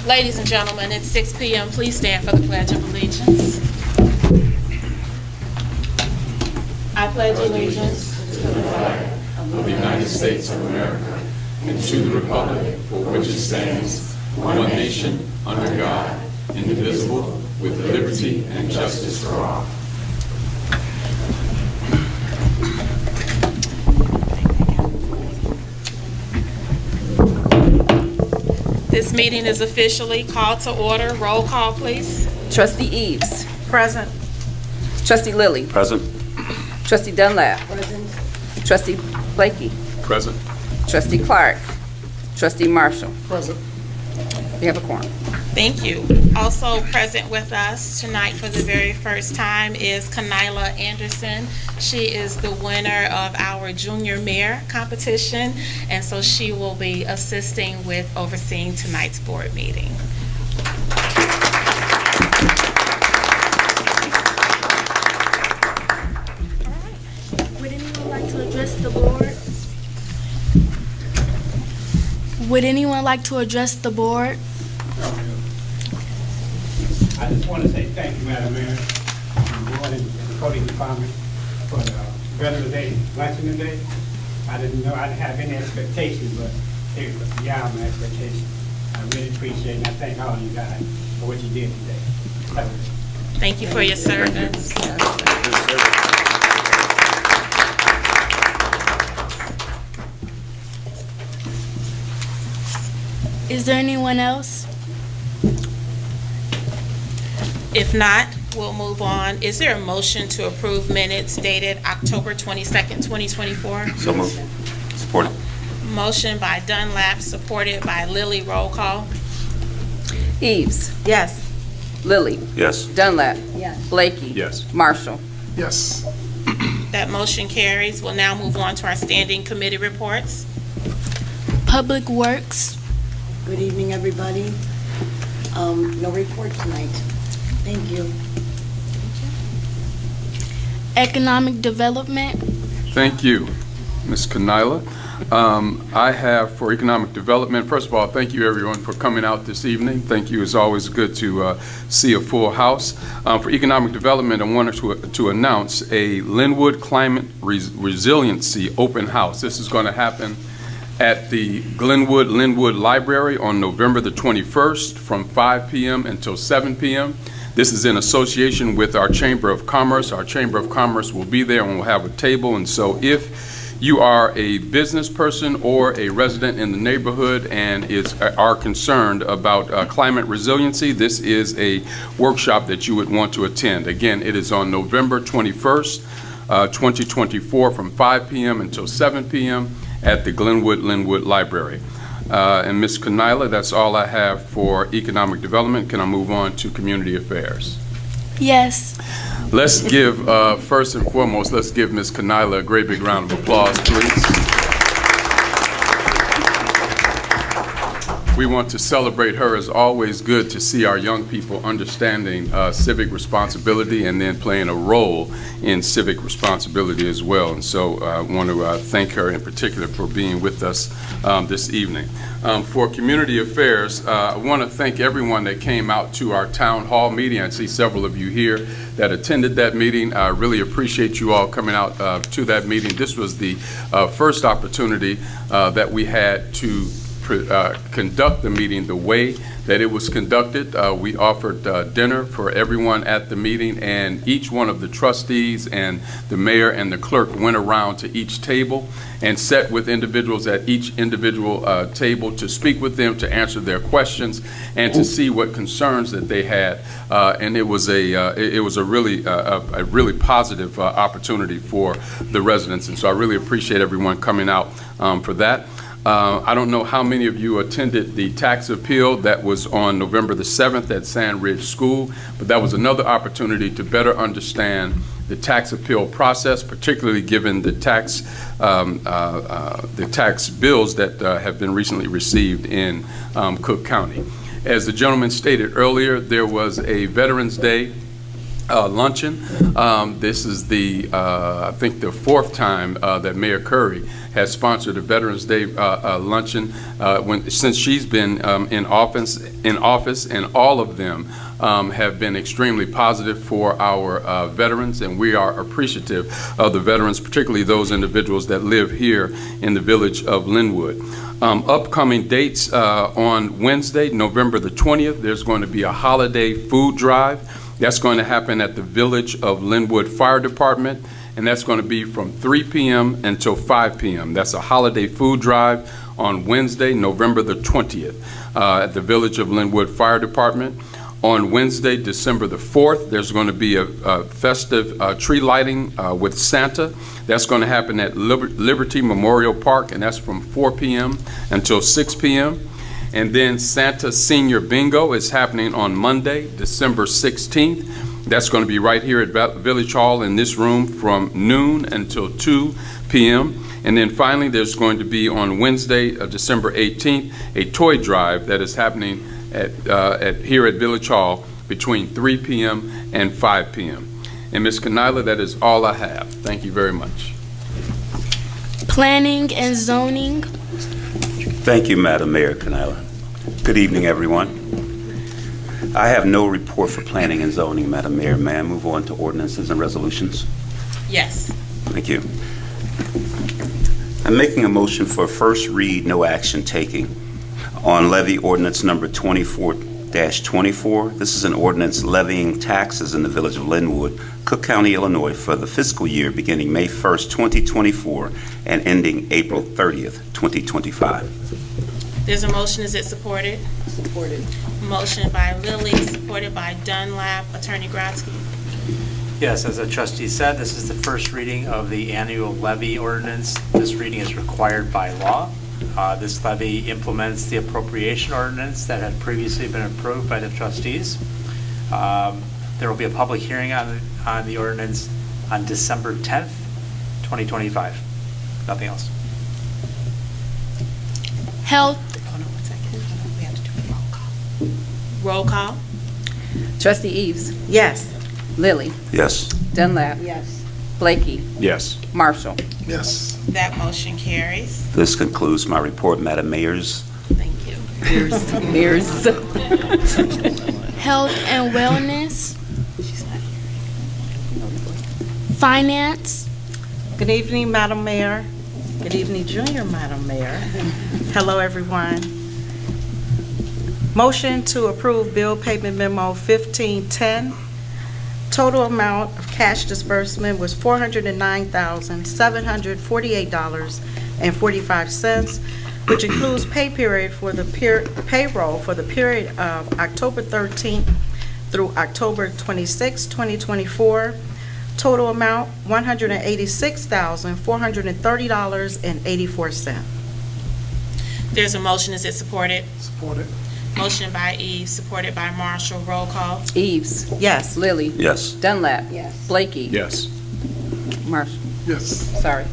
Ladies and gentlemen, it's 6 p.m. Please stand for the Pledge of Allegiance. I pledge allegiance to the flag of the United States of America and to the republic for which it stands, one nation, under God, indivisible, with liberty and justice for all. This meeting is officially called to order. Roll call, please. Trustee Eves. Present. Trustee Lilly. Present. Trustee Dunlap. Present. Trustee Blakey. Present. Trustee Clark. Trustee Marshall. Present. We have a quorum. Thank you. Also present with us tonight for the very first time is Kanyla Anderson. She is the winner of our Junior Mayor competition, and so she will be assisting with overseeing tonight's board meeting. Would anyone like to address the board? Would anyone like to address the board? I just want to say thank you, Madam Mayor, and the board and the coding department for the Veterans Day luncheon today. I didn't know I didn't have any expectations, but it was beyond my expectations. I really appreciate it, and I thank all of you guys for what you did today. Thank you for your service. Is there anyone else? If not, we'll move on. Is there a motion to approve minutes dated October 22nd, 2024? So moved. Support it. Motion by Dunlap, supported by Lilly. Roll call. Eves. Yes. Lilly. Yes. Dunlap. Yes. Blakey. Yes. Marshall. Yes. That motion carries. We'll now move on to our standing committee reports. Public Works. Good evening, everybody. No report tonight. Thank you. Economic Development. Thank you, Ms. Kanyla. I have for economic development, first of all, thank you everyone for coming out this evening. Thank you. It's always good to see a full house. For economic development, I wanted to announce a Linwood Climate Resiliency open house. This is going to happen at the Linwood Library on November the 21st from 5 p.m. until 7 p.m. This is in association with our Chamber of Commerce. Our Chamber of Commerce will be there and we'll have a table. And so if you are a business person or a resident in the neighborhood and are concerned about climate resiliency, this is a workshop that you would want to attend. Again, it is on November 21st, 2024 from 5 p.m. until 7 p.m. at the Linwood Library. And Ms. Kanyla, that's all I have for economic development. Can I move on to community affairs? Yes. Let's give, first and foremost, let's give Ms. Kanyla a great big round of applause, please. We want to celebrate her. It's always good to see our young people understanding civic responsibility and then playing a role in civic responsibility as well. And so I want to thank her in particular for being with us this evening. For community affairs, I want to thank everyone that came out to our town hall meeting. I see several of you here that attended that meeting. I really appreciate you all coming out to that meeting. This was the first opportunity that we had to conduct the meeting the way that it was conducted. We offered dinner for everyone at the meeting, and each one of the trustees and the mayor and the clerk went around to each table and sat with individuals at each individual table to speak with them, to answer their questions, and to see what concerns that they had. And it was a really positive opportunity for the residents, and so I really appreciate everyone coming out for that. I don't know how many of you attended the tax appeal that was on November the 7th at Sand Ridge School, but that was another opportunity to better understand the tax appeal process, particularly given the tax bills that have been recently received in Cook County. As the gentleman stated earlier, there was a Veterans Day luncheon. This is I think the fourth time that Mayor Curry has sponsored a Veterans Day luncheon since she's been in office, and all of them have been extremely positive for our veterans, and we are appreciative of the veterans, particularly those individuals that live here in the village of Linwood. Upcoming dates on Wednesday, November the 20th, there's going to be a holiday food drive. That's going to happen at the Village of Linwood Fire Department, and that's going to be from 3 p.m. until 5 p.m. That's a holiday food drive on Wednesday, November the 20th, at the Village of Linwood Fire Department. On Wednesday, December the 4th, there's going to be a festive tree lighting with Santa. That's going to happen at Liberty Memorial Park, and that's from 4 p.m. until 6 p.m. And then Santa Senior Bingo is happening on Monday, December 16th. That's going to be right here at Village Hall in this room from noon until 2 p.m. And then finally, there's going to be on Wednesday, December 18th, a toy drive that is happening here at Village Hall between 3 p.m. and 5 p.m. And Ms. Kanila, that is all I have. Thank you very much. Planning and zoning. Thank you, Madam Mayor Kanila. Good evening, everyone. I have no report for planning and zoning, Madam Mayor. May I move on to ordinances and resolutions? Yes. Thank you. I'm making a motion for first read, no action taking on levy ordinance number 24-24. This is an ordinance levying taxes in the Village of Linwood, Cook County, Illinois, for the fiscal year beginning May 1st, 2024, and ending April 30th, 2025. There's a motion. Is it supported? Supported. Motion by Lilly, supported by Dunlap. Attorney Grodsky. Yes, as the trustee said, this is the first reading of the annual levy ordinance. This reading is required by law. This levy implements the appropriation ordinance that had previously been approved by the trustees. There will be a public hearing on the ordinance on December 10th, 2025. Nothing else. Health. Roll call. Trustee Eves. Yes. Lilly. Yes. Dunlap. Yes. Blakey. Yes. Marshall. Yes. That motion carries. This concludes my report, Madam Mayors. Thank you. Mears. Health and wellness. Finance. Good evening, Madam Mayor. Good evening, Junior Madam Mayor. Hello, everyone. Motion to approve bill payment memo 1510. Total amount of cash disbursement was $409,748.45, which includes pay period for the payroll for the period of October 13th through October 26, 2024. Total amount $186,430.84. There's a motion. Is it supported? Supported. Motion by Eves, supported by Marshall. Roll call. Eves. Yes. Lilly. Yes. Dunlap. Yes. Blakey. Yes. Marshall. Yes. Sorry.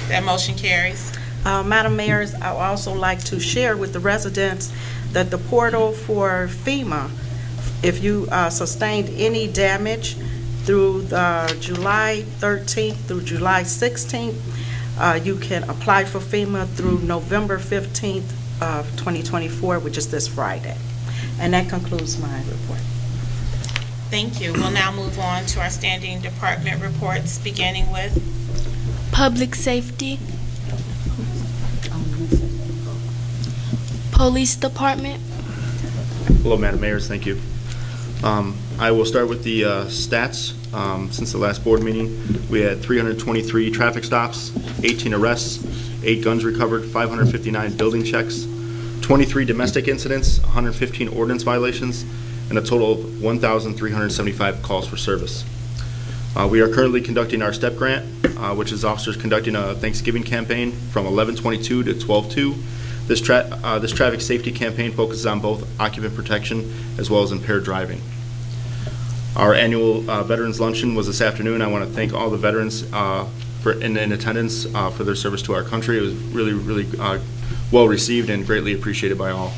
That motion carries. Madam Mayor, I would also like to share with the residents that the portal for FEMA, if you sustained any damage through July 13th through July 16th, you can apply for FEMA through November 15th of 2024, which is this Friday. And that concludes my report. Thank you. We'll now move on to our standing department reports, beginning with Public safety. Police department. Hello, Madam Mayors, thank you. I will start with the stats. Since the last board meeting, we had 323 traffic stops, 18 arrests, 8 guns recovered, 559 building checks, 23 domestic incidents, 115 ordinance violations, and a total of 1,375 calls for service. We are currently conducting our STEP grant, which is officers conducting a Thanksgiving campaign from 11/22 to 12/2. This traffic safety campaign focuses on both occupant protection as well as impaired driving. Our annual Veterans Luncheon was this afternoon. I want to thank all the veterans in attendance for their service to our country. It was really, really well received and greatly appreciated by all.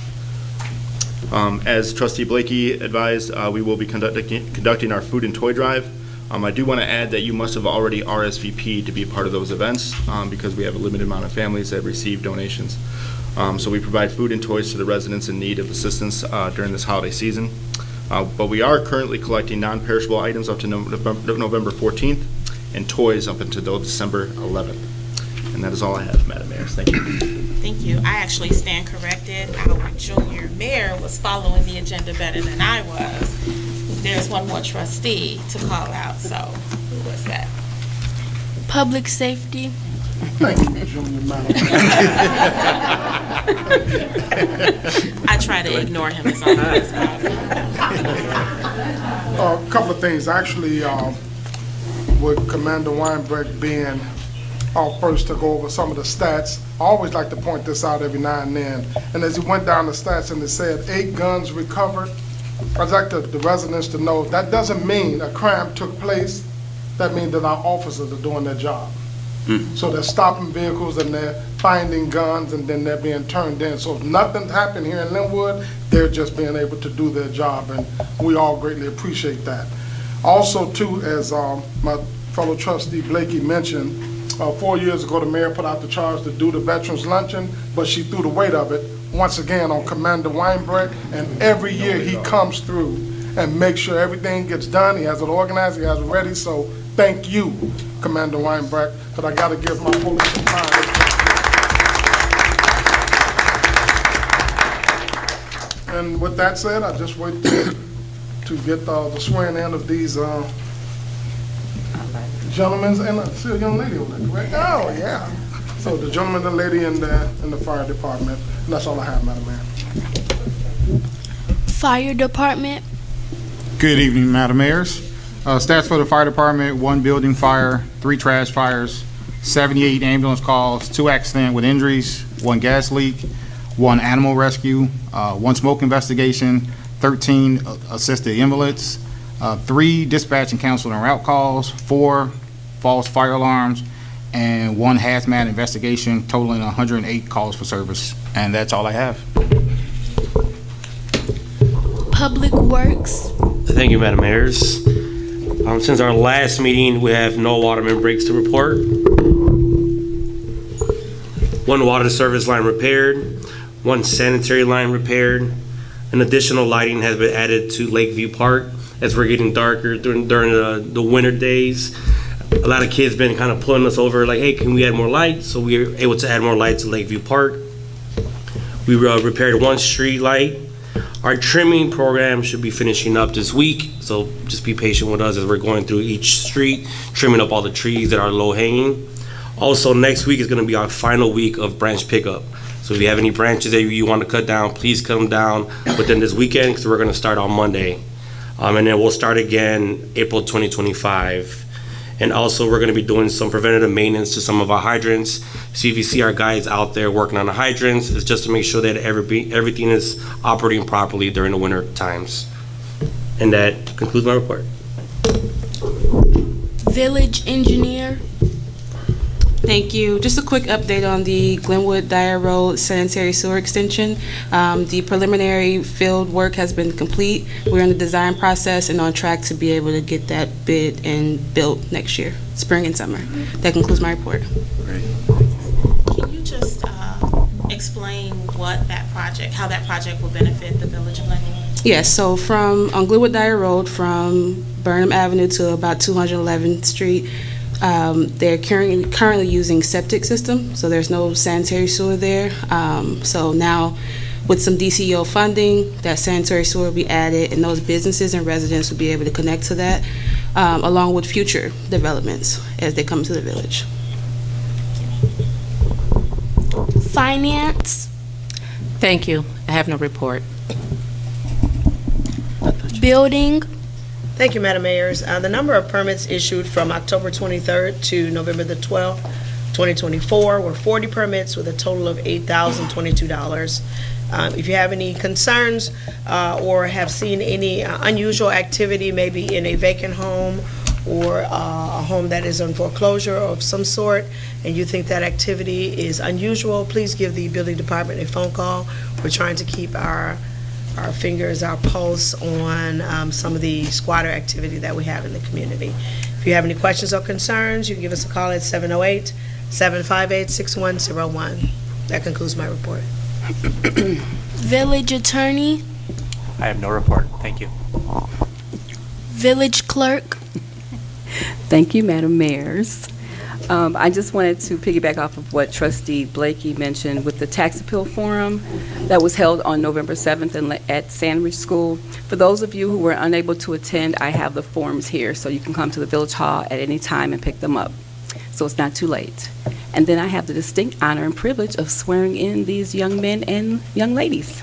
As Trustee Blakey advised, we will be conducting our food and toy drive. I do want to add that you must have already RSVP'd to be a part of those events because we have a limited amount of families that receive donations. So we provide food and toys to the residents in need of assistance during this holiday season. But we are currently collecting non-perishable items up to November 14th and toys up until December 11th. And that is all I have, Madam Mayor. Thank you. Thank you. I actually stand corrected. Our junior mayor was following the agenda better than I was. There's one more trustee to call out, so who was that? Public safety. Thank you, Junior Madam. I try to ignore him as often as possible. A couple of things. Actually, with Commander Weinbrecht being first to go over some of the stats, I always like to point this out every now and then. And as he went down the stats and it said 8 guns recovered, I'd like the residents to know that doesn't mean a crime took place. That means that our officers are doing their job. So they're stopping vehicles and they're finding guns and then they're being turned in. So if nothing's happened here in Linwood, they're just being able to do their job, and we all greatly appreciate that. Also, too, as my fellow trustee Blakey mentioned, 4 years ago the mayor put out the charge to do the Veterans Luncheon, but she threw the weight of it once again on Commander Weinbrecht, and every year he comes through and makes sure everything gets done. He has it organized, he has it ready, so thank you, Commander Weinbrecht, but I got to give my police some time. And with that said, I just wait to get the swearing in of these gentlemen, and I see a young lady over there, correct? Oh, yeah. So the gentleman and lady in the fire department, and that's all I have, Madam Mayor. Fire department. Good evening, Madam Mayors. Stats for the fire department: 1 building fire, 3 trash fires, 78 ambulance calls, 2 accident with injuries, 1 gas leak, 1 animal rescue, 1 smoke investigation, 13 assisted invalids, 3 dispatch and counsel and route calls, 4 false fire alarms, and 1 hazmat investigation, totaling 108 calls for service. And that's all I have. Public works. Thank you, Madam Mayors. Since our last meeting, we have no waterman breaks to report. 1 water service line repaired, 1 sanitary line repaired. An additional lighting has been added to Lakeview Park as we're getting darker during the winter days. A lot of kids been kind of pulling us over like, hey, can we add more lights? So we were able to add more lights to Lakeview Park. We repaired 1 street light. Our trimming program should be finishing up this week, so just be patient with us as we're going through each street, trimming up all the trees that are low hanging. Also, next week is going to be our final week of branch pickup. So if you have any branches that you want to cut down, please come down within this weekend, because we're going to start on Monday. And then we'll start again April 2025. And also, we're going to be doing some preventative maintenance to some of our hydrants. So if you see our guys out there working on the hydrants, it's just to make sure that everything is operating properly during the winter times. And that concludes my report. Village engineer. Thank you. Just a quick update on the Glenwood Dyer Road sanitary sewer extension. The preliminary field work has been complete. We're in the design process and on track to be able to get that bid and built next year, spring and summer. That concludes my report. Great. Can you just explain how that project will benefit the village of Linwood? Yes, so on Glenwood Dyer Road, from Burnham Avenue to about 211th Street, they're currently using septic system, so there's no sanitary sewer there. So now, with some DCEO funding, that sanitary sewer will be added, and those businesses and residents will be able to connect to that, along with future developments as they come to the village. Finance. Thank you. I have no report. Building. Thank you, Madam Mayors. The number of permits issued from October 23rd to November the 12th, 2024 were 40 permits with a total of $8,022. If you have any concerns or have seen any unusual activity, maybe in a vacant home or a home that is on foreclosure of some sort, and you think that activity is unusual, please give the building department a phone call. We're trying to keep our our fingers, our pulse on some of the squatter activity that we have in the community. If you have any questions or concerns, you can give us a call at 708-758-6101. That concludes my report. Village attorney, I have no report. Thank you. village clerk. Thank you, Madam Mayors. I just wanted to piggyback off of what Trustee Blakey mentioned with the tax appeal forum that was held on November 7th at Sandridge School. For those of you who were unable to attend, I have the forms here, so you can come to the Village Hall at any time and pick them up. So it's not too late. And then I have the distinct honor and privilege of swearing in these young men and young ladies.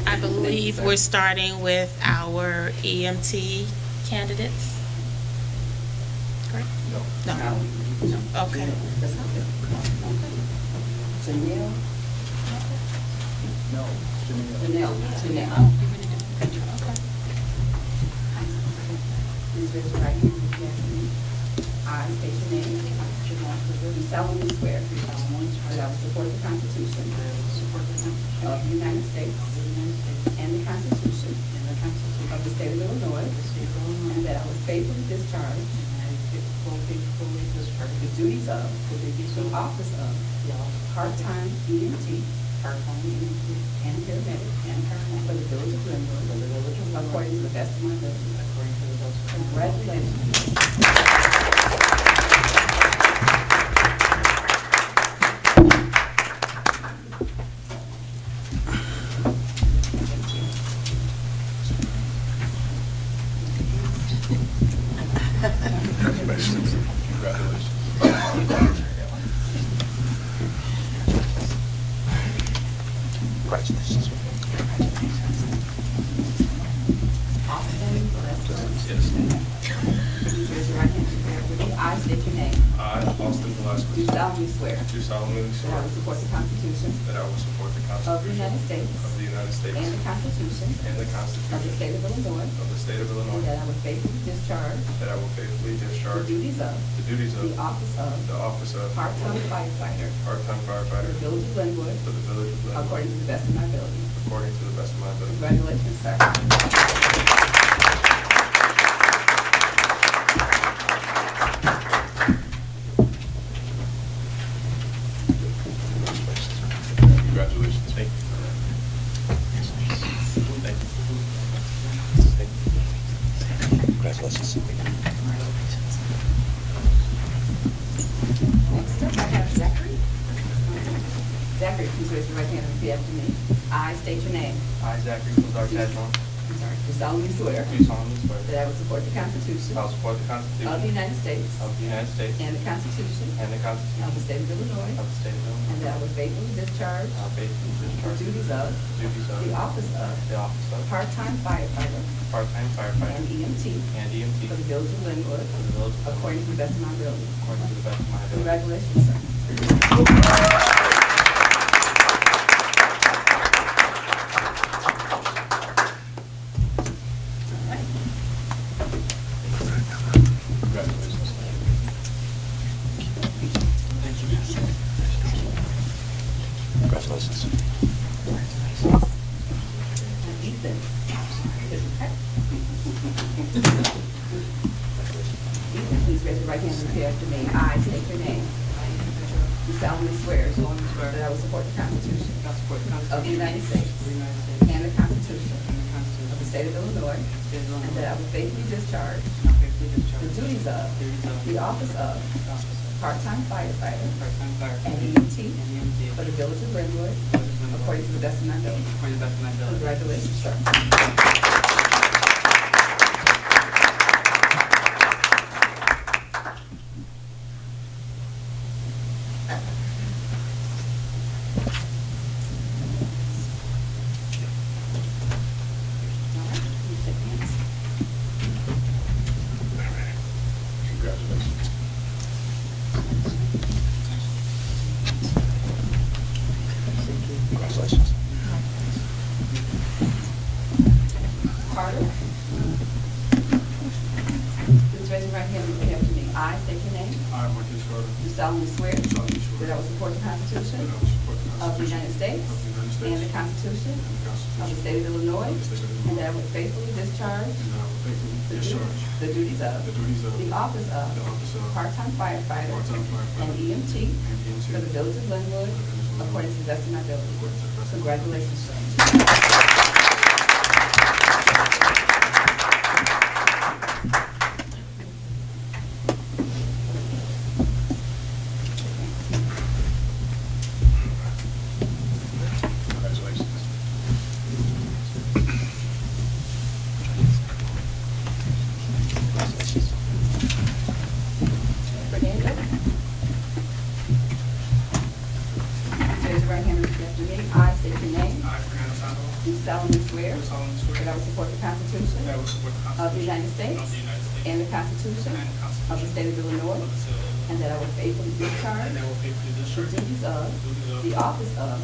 I believe we're starting with our EMT candidates. Correct? No. Okay. Janelle? No. Janelle. Please raise your right hand and repeat after me. I state your name. Do solemnly swear that I will support the Constitution of the United States and the Constitution of the State of Illinois, and that I will faithfully discharge the duties of the office of part-time EMT and paramedic for the Village of Glenwood according to the best of my ability. Congratulations. I state your name. I, Austin Velasquez. Do solemnly swear. Do solemnly That I swear. will support the Constitution. That I will support the Of the Constitution. United States. Of the United States. And the Constitution. And the Of the Constitution. State of Illinois. Of the State of And Illinois. that I will faithfully discharge. That I will faithfully The discharge. duties of. The duties of. The office of. The office of. Part-time firefighter. Part-time For firefighter. the Village of Glenwood. For the Village of Glenwood. According to the best of my ability. According to the best of my ability. Congratulations, sir. Congratulations. Thank you. Congratulations. Next up, I have Zachary. Zachary, please raise your right hand and repeat after me. I state your name. I, Zachary Kildar Tadron, I'm sorry. Do solemnly swear. do solemnly swear. That I will support the Constitution. I will support the Of the Constitution. United States. Of the United States. And the Constitution. And the Of Constitution. the State of Illinois. Of the State of Illinois. And that I will faithfully discharge. I will faithfully The discharge. duties of. The duties of. The office of. The office of. Part-time firefighter. Part-time firefighter. And EMT. And EMT. For the Village of Glenwood. For the Village of Glenwood. According to the best of my ability. According to the best of my ability. Congratulations, sir. Congratulations. Congratulations. Ethan. Ethan, please raise your right hand and repeat after me. I state your name. Do solemnly swear. That I will support the Constitution. Of the United States. And the Constitution. Of the State of Illinois. And that I will faithfully discharge. The duties of. The office of. Part-time firefighter. And EMT. For the Village of Glenwood. According to the best of my ability. Congratulations, sir. Congratulations. Congratulations. solemnly swear that I will support the Constitution of the United States and the Constitution of the State of Illinois, and that I will faithfully discharge the duties of the office of part-time firefighter and EMT for the Village of Glenwood according to the best of my ability. Congratulations, Judge. Fernando. Raise your right hand and repeat after me. I state your name. I, Fernando Santos, Do solemnly swear do solemnly swear that I will support the Constitution that I will support the of the United Constitution States of the United States and the Constitution and the Constitution of the State of Illinois, of the State of Illinois, and that I will faithfully discharge and that I will faithfully the discharge duties of the office of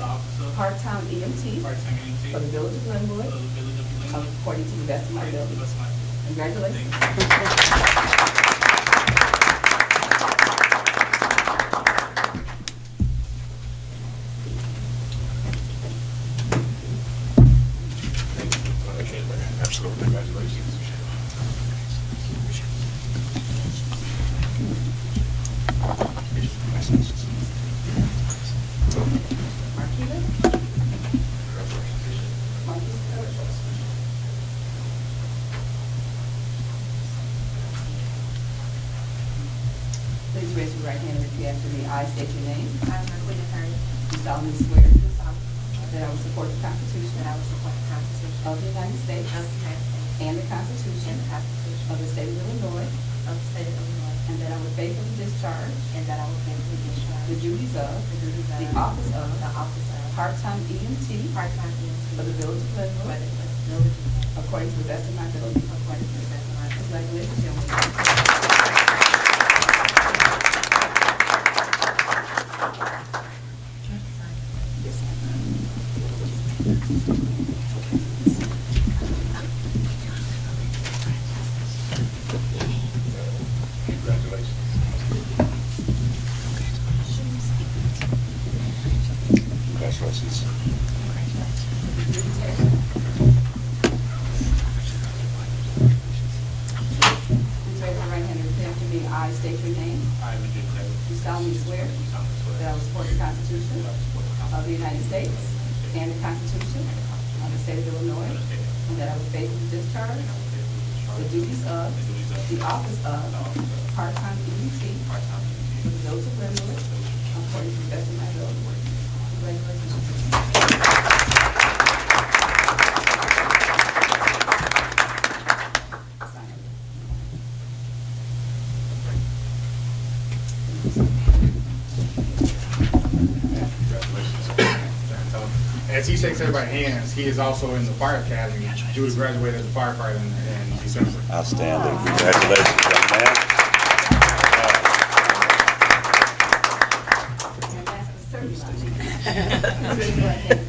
part-time EMT part-time EMT for the Village of Glenwood of the Village of Glenwood according to the best of my according to ability. the best of my ability. Congratulations. Absolutely. Congratulations. Marquita? Please raise your right hand and repeat after me. I state your name. I, Marquita Hurd. Do solemnly swear that I will support the Constitution of the United States and the Constitution of the State of Illinois, and that I will faithfully discharge the duties of the office of part-time EMT for the Village of Glenwood according to the best of my ability. Congratulations, young lady. Congratulations. Please raise your right hand and repeat after me. I state your name. I, Vijay Taylor, Do solemnly swear do solemnly swear that I will support the Constitution of the United States and the Constitution of the State of Illinois, and that I will faithfully discharge the duties of the office of part-time EMT for the Village of Glenwood according to the best of my ability. Congratulations. As he shakes everybody's hands, he is also in the fire academy. Julie graduated as a firefighter in December. Outstanding. Congratulations, young man.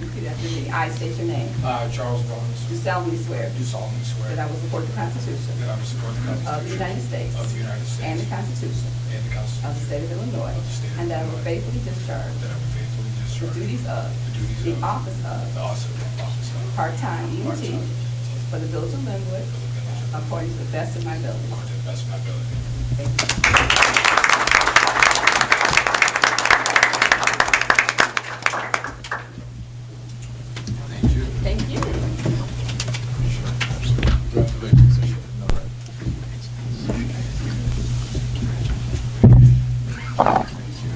Repeat after me. I state your name. Charles Barnes. Do solemnly swear Do solemnly swear that I will support the Constitution that I will support the of the Constitution United States of the United States and the Constitution and the of Constitution the State of Illinois, of the State of and that I will Illinois, faithfully discharge that I will faithfully the discharge duties of the office of the office of part-time EMT part-time for the Village of Glenwood according to the best of my ability. according to the best of my ability. Thank you.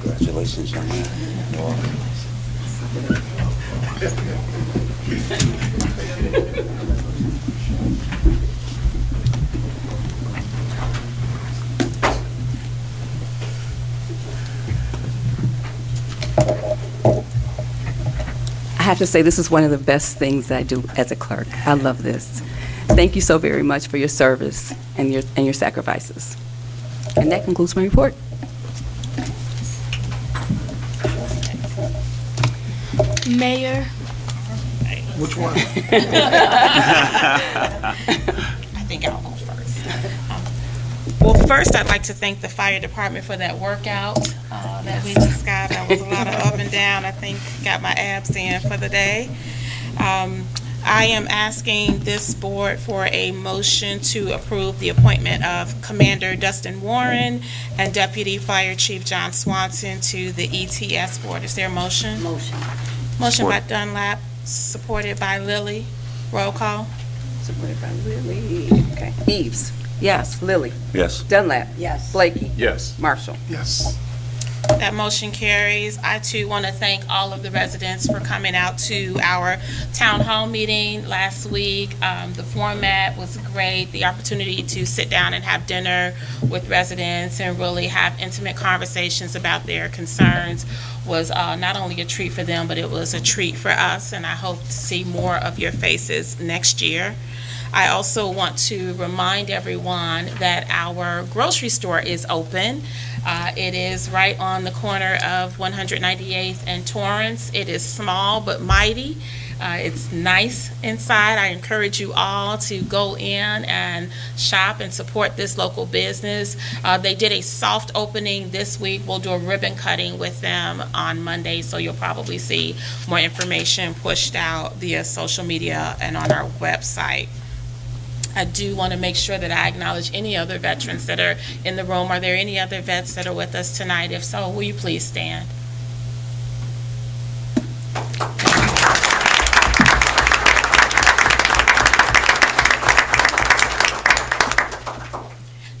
Congratulations, young man. You're welcome. I have to say, this is one of the best things that I do as a clerk. I love this. Thank you so very much for your service and your sacrifices. And that concludes my report. Mayor. Which one? I think I'll go first. Well, first, I'd like to thank the fire department for that workout that we just got. That was a lot of up and down. I think got my abs in for the day. I am asking this board for a motion to approve the appointment of Commander Dustin Warren and Deputy Fire Chief John Swanson to the ETS board. Is there a motion? Motion. Motion by Support. Dunlap, supported by Lilly. Roll call. Supported by Lily. Okay. Eves. Yes. Lily. Yes. Dunlap. Yes. Blakey. Yes. Marshall. Yes. That motion carries. I too want to thank all of the residents for coming out to our town hall meeting last week. The format was great. The opportunity to sit down and have dinner with residents and really have intimate conversations about their concerns was not only a treat for them, but it was a treat for us, and I hope to see more of your faces next year. I also want to remind everyone that our grocery store is open. It is right on the corner of 198th and Torrance. It is small but mighty. It's nice inside. I encourage you all to go in and shop and support this local business. They did a soft opening this week. We'll do a ribbon cutting with them on Monday, so you'll probably see more information pushed out via social media and on our website. I do want to make sure that I acknowledge any other veterans that are in the room. Are there any other vets that are with us tonight? If so, will you please stand?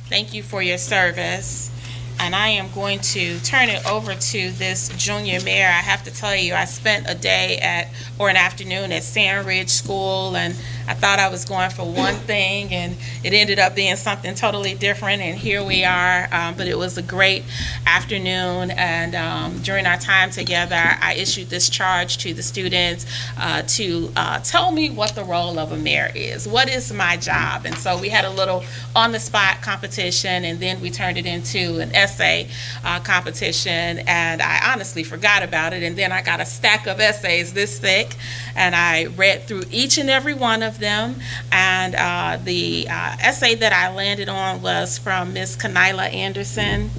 Thank you for your service. And I am going to turn it over to this junior mayor. I have to tell you, I spent a day or an afternoon at Sandridge School, and I thought I was going for one thing, and it ended up being something totally different, and here we are. But it was a great afternoon, and during our time together, I issued this charge to the students to tell me what the role of a mayor is. What is my job? And so we had a little on-the-spot competition, and then we turned it into an essay competition, and I honestly forgot about it, and then I got a stack of essays this thick, and I read through each and every one of them, and the essay that I landed on was from Miss Kanyla Anderson.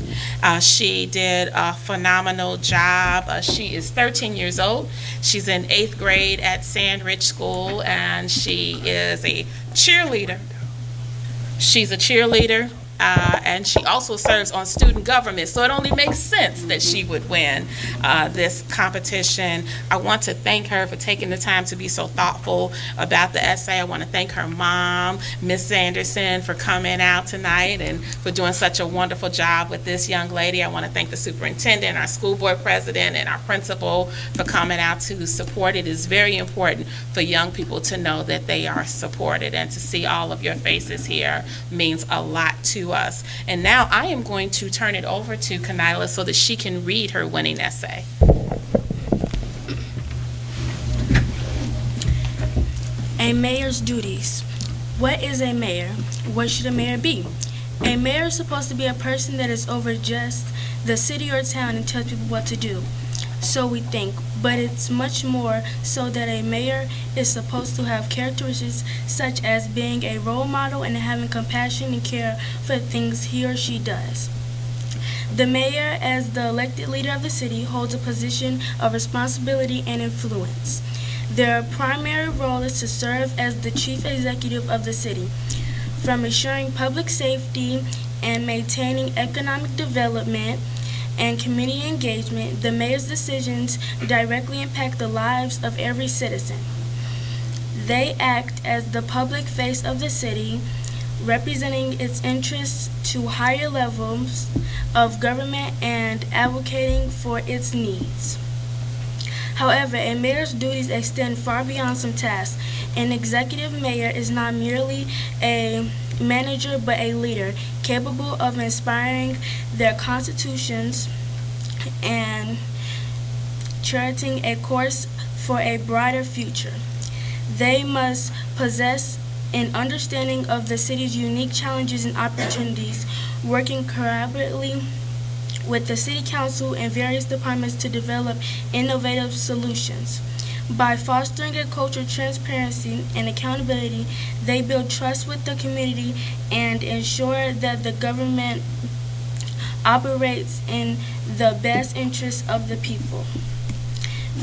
She did a phenomenal job. She is 13 years old. She's in 8th grade at Sandridge School, and she is a cheerleader. She's a cheerleader. And she also serves on student government, so it only makes sense that she would win this competition. I want to thank her for taking the time to be so thoughtful about the essay. I want to thank her mom, Miss Anderson, for coming out tonight and for doing such a wonderful job with this young lady. I want to thank the superintendent, our school board president, and our principal for coming out to support. It is very important for young people to know that they are supported, and to see all of your faces here means a lot to us. And now I am going to turn it over to Kanyla so that she can read her winning essay. A mayor's duties. What is a mayor? What should a mayor be? A mayor is supposed to be a person that is over just the city or town and tells people what to do. So we think, but it's much more so that a mayor is supposed to have characteristics such as being a role model and having compassion and care for things he or she does. The mayor, as the elected leader of the city, holds a position of responsibility and influence. Their primary role is to serve as the chief executive of the city, from ensuring public safety and maintaining economic development and community engagement. The mayor's decisions directly impact the lives of every citizen. They act as the public face of the city, representing its interests to higher levels of government and advocating for its needs. However, a mayor's duties extend far beyond some tasks. An executive mayor is not merely a manager but a leader, capable of inspiring their constitutions and charting a course for a brighter future. They must possess an understanding of the city's unique challenges and opportunities, working collaboratively with the city council and various departments to develop innovative solutions. By fostering a culture of transparency and accountability, they build trust with the community and ensure that the government operates in the best interests of the people.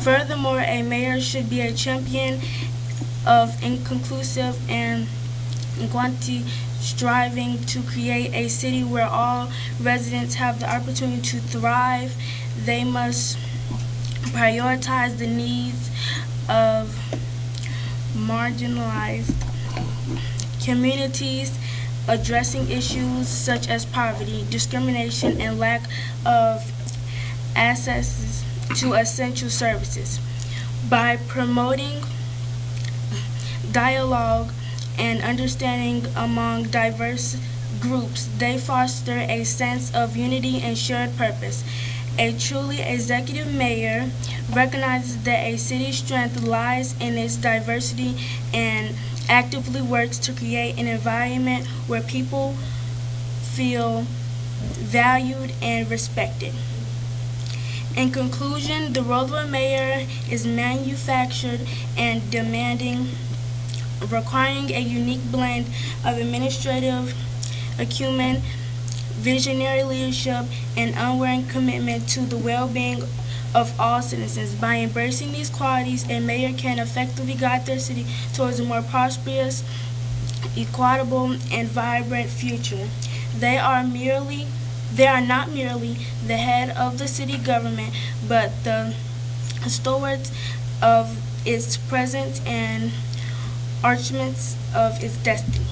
Furthermore, a mayor should be a champion of inclusive and equality, striving to create a city where all residents have the opportunity to thrive. They must prioritize the needs of marginalized communities, addressing issues such as poverty, discrimination, and lack of access to essential services. By promoting dialogue and understanding among diverse groups, they foster a sense of unity and shared purpose. A truly executive mayor recognizes that a city's strength lies in its diversity and actively works to create an environment where people feel valued and respected. In conclusion, the role of a mayor is manufactured and demanding, requiring a unique blend of administrative acumen, visionary leadership, and unwavering commitment to the well-being of all citizens. By embracing these qualities, a mayor can effectively guide their city towards a more prosperous, equitable, and vibrant future. They are not merely the head of the city government, but the stewards of its present and archiments of its destiny.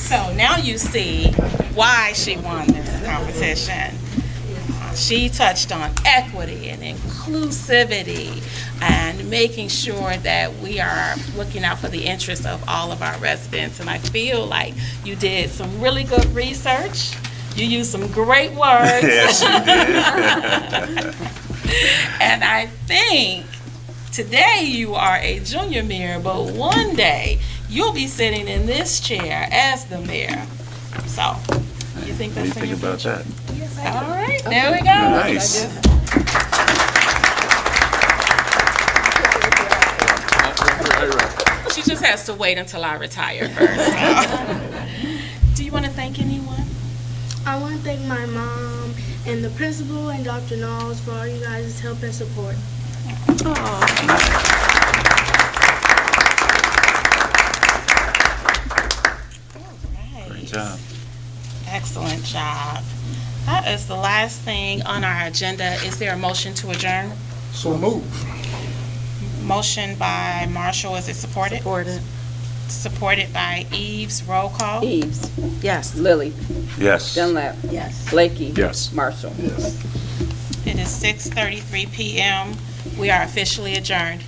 So now you see why she won this competition. She touched on equity and inclusivity and making sure that we are looking out for the interests of all of our residents. And I feel like you did some really good research. You used some great words. Yes, you did. And I think today you are a junior mayor, but one day you'll be sitting in this chair as the mayor. So, you think that's What do you think about that? All right, there we go. Nice. She just has to wait until I retire first. Do you want to thank anyone? I want to thank my mom and the principal and Dr. Knowles for all you guys' help and support. Great job. Excellent job. That is the last thing on our agenda. Is there a motion to adjourn? So move. Motion by Marshall, is it supported? Supported. Supported by Eves, roll call. Eves. Yes. Lilly. Yes. Dunlap. Yes. Blakey. Yes. Marshall. Yes. It is 6:33 PM. We are officially adjourned.